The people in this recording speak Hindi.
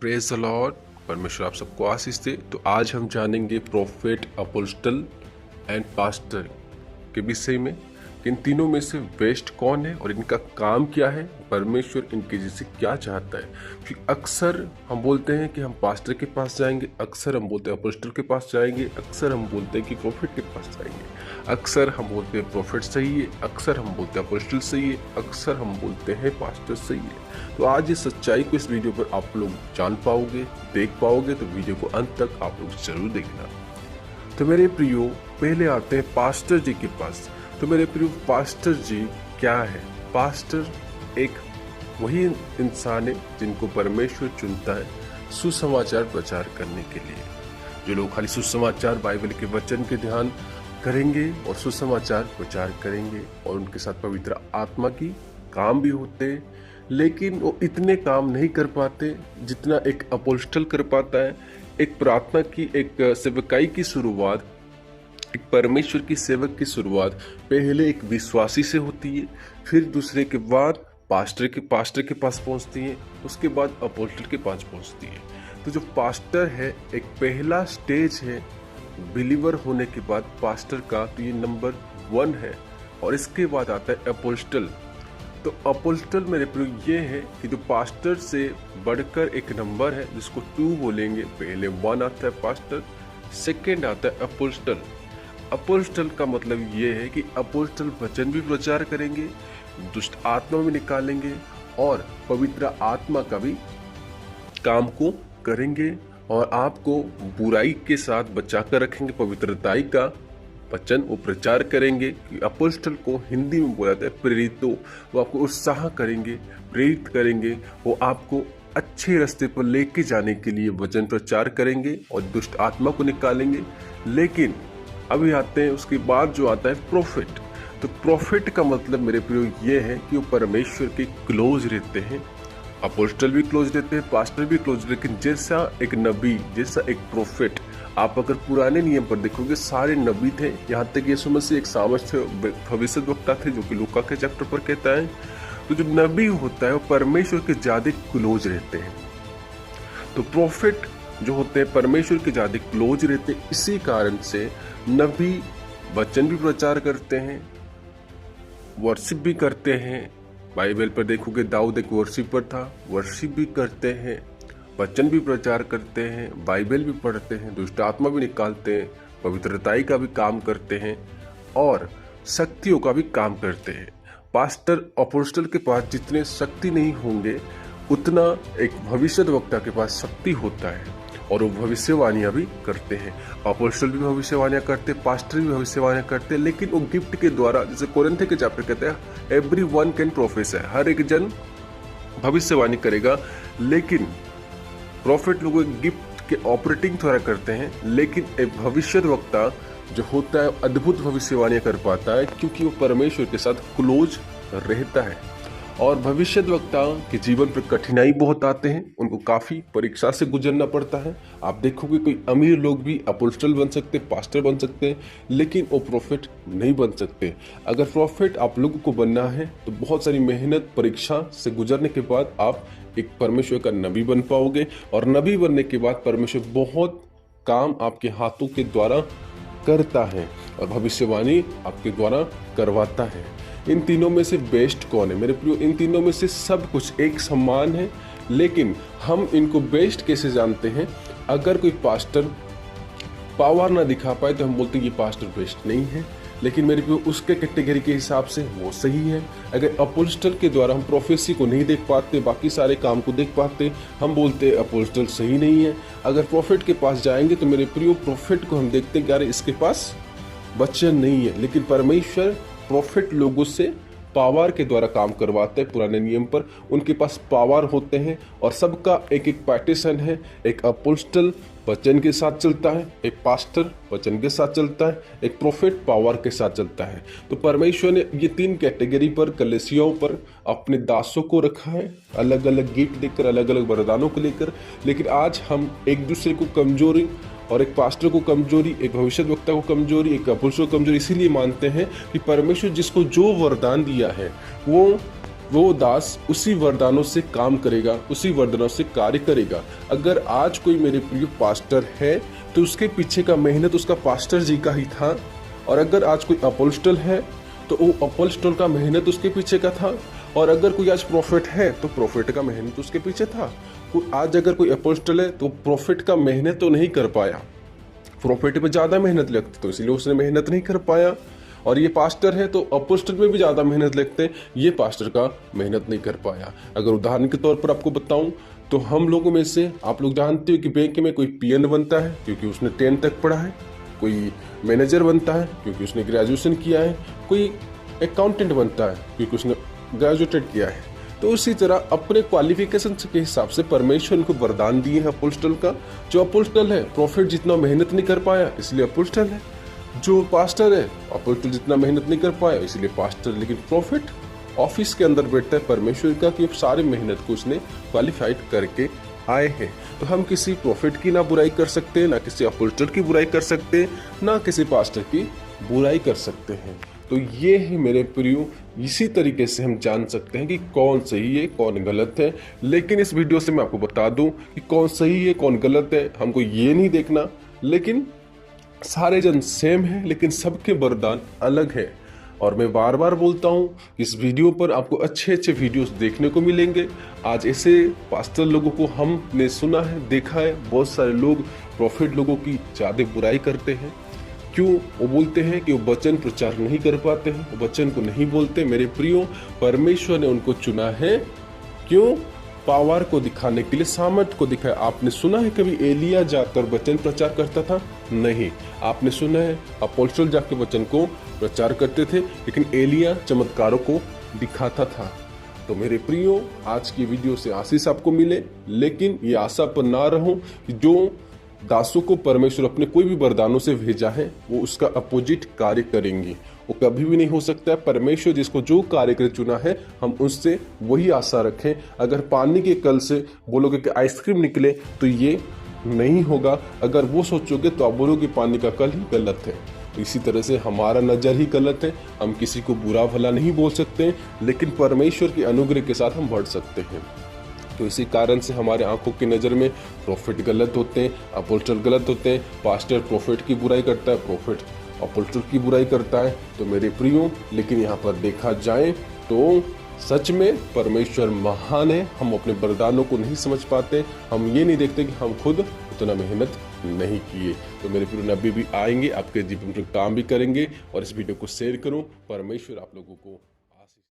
Praise the Lord. परमेश्वर आप सबको आशीष दे। तो आज हम जानेंगे प्रोफेट, अपोस्टल एंड पास्टर के विषय में। इन तीनों में से बेस्ट कौन है और इनका काम क्या है, परमेश्वर इनके जिससे क्या चाहता है। फिर अक्सर हम बोलते हैं कि हम पास्टर के पास जाएंगे, अक्सर हम बोलते हैं अपोस्टल के पास जाएंगे, अक्सर हम बोलते हैं कि प्रोफेट के पास जाएंगे, अक्सर हम बोलते हैं प्रोफेट सही है, अक्सर हम बोलते हैं अपोस्टल सही है, अक्सर हम बोलते हैं पास्टर सही है। तो आज इस सच्चाई को इस वीडियो पर आप लोग जान पाओगे, देख पाओगे। तो वीडियो को अंत तक आप लोग जरूर देखना। तो मेरे प्रियो, पहले आते हैं पास्टर जी के पास। तो मेरे प्रियो, पास्टर जी क्या है? पास्टर एक वही इंसान है जिनको परमेश्वर चुनता है सुसमाचार प्रचार करने के लिए। जो लोग खाली सुसमाचार बाइबल के वचन के ध्यान करेंगे और सुसमाचार प्रचार करेंगे, और उनके साथ पवित्र आत्मा की काम भी होते हैं, लेकिन वो इतने काम नहीं कर पाते जितना एक अपोस्टल कर पाता है। एक प्रार्थना की, एक सेवकाई की शुरुआत, एक परमेश्वर की सेवक की शुरुआत पहले एक विश्वासी से होती है, फिर दूसरे के बाद पास्टर के पास पहुंचती है, उसके बाद अपोस्टल के पास पहुंचती है। तो जो पास्टर है, एक पहला स्टेज है बिलीवर होने के बाद पास्टर का, तो ये नंबर 1 है। और इसके बाद आता है अपोस्टल। तो अपोस्टल मेरे प्रियो ये है कि जो पास्टर से बढ़कर एक नंबर है जिसको 2 बोलेंगे। पहले 1 आता है पास्टर, सेकेंड आता है अपोस्टल। अपोस्टल का मतलब ये है कि अपोस्टल वचन भी प्रचार करेंगे, दुष्ट आत्मा भी निकालेंगे और पवित्र आत्मा का भी काम को करेंगे, और आपको बुराई के साथ बचा कर रखेंगे। पवित्रताई का वचन वो प्रचार करेंगे। अपोस्टल को हिंदी में बोला जाता है प्रेरितो। वो आपको उत्साह करेंगे, प्रेरित करेंगे, वो आपको अच्छे रास्ते पर लेके जाने के लिए वचन प्रचार करेंगे और दुष्ट आत्मा को निकालेंगे। लेकिन अभी आते हैं, उसके बाद जो आता है प्रोफेट। तो प्रोफेट का मतलब मेरे प्रियो ये है कि वो परमेश्वर के क्लोज रहते हैं। अपोस्टल भी क्लोज रहते हैं, पास्टर भी क्लोज, लेकिन जैसा एक नबी, जैसा एक प्रोफेट, आप अगर पुराने नियम पर देखोगे सारे नबी थे। यहाँ तक यीशु मसीह एक सामर्थ्य भविष्यद्वक्ता थे, जो कि लूका के चैप्टर पर कहता है। तो जो नबी होता है वो परमेश्वर के ज्यादा क्लोज रहते हैं। तो प्रोफेट जो होते हैं परमेश्वर के ज्यादा क्लोज रहते हैं। इसी कारण से नबी वचन भी प्रचार करते हैं, वर्शिप भी करते हैं। बाइबल पर देखोगे दाऊद एक वर्शिपर था, वर्शिप भी करते हैं, वचन भी प्रचार करते हैं, बाइबल भी पढ़ते हैं, दुष्ट आत्मा भी निकालते हैं, पवित्रताई का भी काम करते हैं और शक्तियों का भी काम करते हैं। पास्टर अपोस्टल के पास जितने शक्ति नहीं होंगे, उतना एक भविष्यद्वक्ता के पास शक्ति होता है और वो भविष्यवाणियां भी करते हैं। अपोस्टल भी भविष्यवाणियां करते, पास्टर भी भविष्यवाणियां करते, लेकिन वो गिफ्ट के द्वारा, जैसे कोरिन्थ के चैप्टर कहते हैं, एवरीवन कैन प्रोफेसी, हर एक जन भविष्यवाणी करेगा। लेकिन प्रोफेट लोग गिफ्ट के ऑपरेटिंग थोड़ा करते हैं, लेकिन एक भविष्यद्वक्ता जो होता है अद्भुत भविष्यवाणियां कर पाता है, क्योंकि वो परमेश्वर के साथ क्लोज रहता है। और भविष्यद्वक्ता के जीवन पर कठिनाई बहुत आते हैं, उनको काफी परीक्षा से गुजरना पड़ता है। आप देखोगे कोई अमीर लोग भी अपोस्टल बन सकते, पास्टर बन सकते हैं, लेकिन वो प्रोफेट नहीं बन सकते। अगर प्रोफेट आप लोगों को बनना है तो बहुत सारी मेहनत, परीक्षा से गुजरने के बाद आप एक परमेश्वर का नबी बन पाओगे, और नबी बनने के बाद परमेश्वर बहुत काम आपके हाथों के द्वारा करता है और भविष्यवाणी आपके द्वारा करवाता है। इन तीनों में से बेस्ट कौन है? मेरे प्रियो, इन तीनों में से सब कुछ एक समान है, लेकिन हम इनको बेस्ट कैसे जानते हैं? अगर कोई पास्टर पावर ना दिखा पाए तो हम बोलते हैं ये पास्टर बेस्ट नहीं है, लेकिन मेरे प्रियो उसके कैटेगरी के हिसाब से वो सही है। अगर अपोस्टल के द्वारा हम प्रोफेसी को नहीं देख पाते, बाकी सारे काम को देख पाते, हम बोलते हैं अपोस्टल सही नहीं है। अगर प्रोफेट के पास जाएंगे तो मेरे प्रियो प्रोफेट को हम देखते हैं कि अरे इसके पास वचन नहीं है, लेकिन परमेश्वर प्रोफेट लोगों से पावर के द्वारा काम करवाते हैं। पुराने नियम पर उनके पास पावर होते हैं और सबका एक एक पार्टीशन है। एक अपोस्टल वचन के साथ चलता है, एक पास्टर वचन के साथ चलता है, एक प्रोफेट पावर के साथ चलता है। तो परमेश्वर ने ये 3 कैटेगरी पर, कलीसियाओं पर अपने दासों को रखा है, अलग अलग गिफ्ट देकर, अलग अलग वरदानों को लेकर। लेकिन आज हम एक दूसरे को कमजोरी, और एक पास्टर को कमजोरी, एक भविष्यद्वक्ता को कमजोरी, एक अपोस्टल को कमजोरी इसीलिए मानते हैं कि परमेश्वर जिसको जो वरदान दिया है वो वो दास उसी वरदानों से काम करेगा, उसी वरदानों से कार्य करेगा। अगर आज कोई मेरे प्रिय पास्टर है तो उसके पीछे का मेहनत उसका पास्टर जी का ही था, और अगर आज कोई अपोस्टल है तो वो अपोस्टल का मेहनत उसके पीछे का था, और अगर कोई आज प्रॉफिट है तो प्रॉफिट का मेहनत उसके पीछे था। आज अगर कोई अपोस्टल है तो प्रॉफिट का मेहनत तो नहीं कर पाया, प्रॉफिट पे ज़्यादा मेहनत लगती तो इसलिए उसने मेहनत नहीं कर पाया। और ये पास्टर है तो अपोस्टल में भी ज़्यादा मेहनत लगते, ये पास्टर का मेहनत नहीं कर पाया। अगर उदाहरण के तौर पर आपको बताऊं तो हम लोगों में से आप लोग जानते हो कि बैंक में कोई पीएन बनता है क्योंकि उसने 10 तक पढ़ा है, कोई मैनेजर बनता है क्योंकि उसने ग्रेजुएशन किया है, कोई अकाउंटेंट बनता है क्योंकि उसने ग्रेजुएटेड किया है। तो उसी तरह अपने क्वालिफिकेशन के हिसाब से परमेश्वर उनको वरदान दिए हैं अपोस्टल का। जो अपोस्टल है प्रॉफिट जितना मेहनत नहीं कर पाया इसलिए अपोस्टल है, जो पास्टर है अपोस्टल जितना मेहनत नहीं कर पाया इसलिए पास्टर। लेकिन प्रॉफिट ऑफिस के अंदर बैठता है परमेश्वर का कि सारी मेहनत को उसने क्वालिफाइड करके आए हैं। तो हम किसी प्रॉफिट की ना बुराई कर सकते, ना किसी अपोस्टल की बुराई कर सकते, ना किसी पास्टर की बुराई कर सकते हैं। तो ये है मेरे प्रियो, इसी तरीके से हम जान सकते हैं कि कौन सही है कौन गलत है। लेकिन इस वीडियो से मैं आपको बता दूं कि कौन सही है कौन गलत है हमको ये नहीं देखना, लेकिन सारे जन सेम है लेकिन सबके वरदान अलग है। और मैं बार बार बोलता हूँ कि इस वीडियो पर आपको अच्छे अच्छे वीडियोस देखने को मिलेंगे। आज ऐसे पास्टर लोगों को हमने सुना है, देखा है, बहुत सारे लोग प्रॉफिट लोगों की ज़्यादा बुराई करते हैं। क्यों? वो बोलते हैं कि वो वचन प्रचार नहीं कर पाते हैं, वो वचन को नहीं बोलते। मेरे प्रियो, परमेश्वर ने उनको चुना है, क्यों? पावर को दिखाने के लिए, सामर्थ को दिखाया। आपने सुना है कभी एलिया जाकर वचन प्रचार करता था? नहीं। आपने सुना है अपोस्टल जाकर वचन को प्रचार करते थे, लेकिन एलिया चमत्कारों को दिखाता था। तो मेरे प्रियो, आज की वीडियो से आशीष आपको मिले, लेकिन ये आशा पर ना रहो कि जो दासों को परमेश्वर अपने कोई भी वरदानों से भेजा है वो उसका अपोजिट कार्य करेंगे। वो कभी भी नहीं हो सकता है। परमेश्वर जिसको जो कार्य कर चुना है हम उससे वही आशा रखें। अगर पानी के कल से बोलोगे कि आइसक्रीम निकले तो ये नहीं होगा। अगर वो सोचोगे तो आप बोलोगे पानी का कल ही गलत है। इसी तरह से हमारा नजर ही गलत है। हम किसी को बुरा भला नहीं बोल सकते, लेकिन परमेश्वर के अनुग्रह के साथ हम बढ़ सकते हैं। तो इसी कारण से हमारे आंखों की नज़र में प्रॉफिट गलत होते हैं, अपोस्टल गलत होते हैं। पास्टर प्रॉफिट की बुराई करता है, प्रॉफिट अपोस्टल की बुराई करता है। तो मेरे प्रियो, लेकिन यहाँ पर देखा जाए तो सच में परमेश्वर महान है। हम अपने वरदानों को नहीं समझ पाते, हम ये नहीं देखते कि हम खुद उतना मेहनत नहीं किए। तो मेरे प्रियो, नबी भी आएंगे, आपके जीवन में काम भी करेंगे। और इस वीडियो को शेयर करो। परमेश्वर आप लोगों को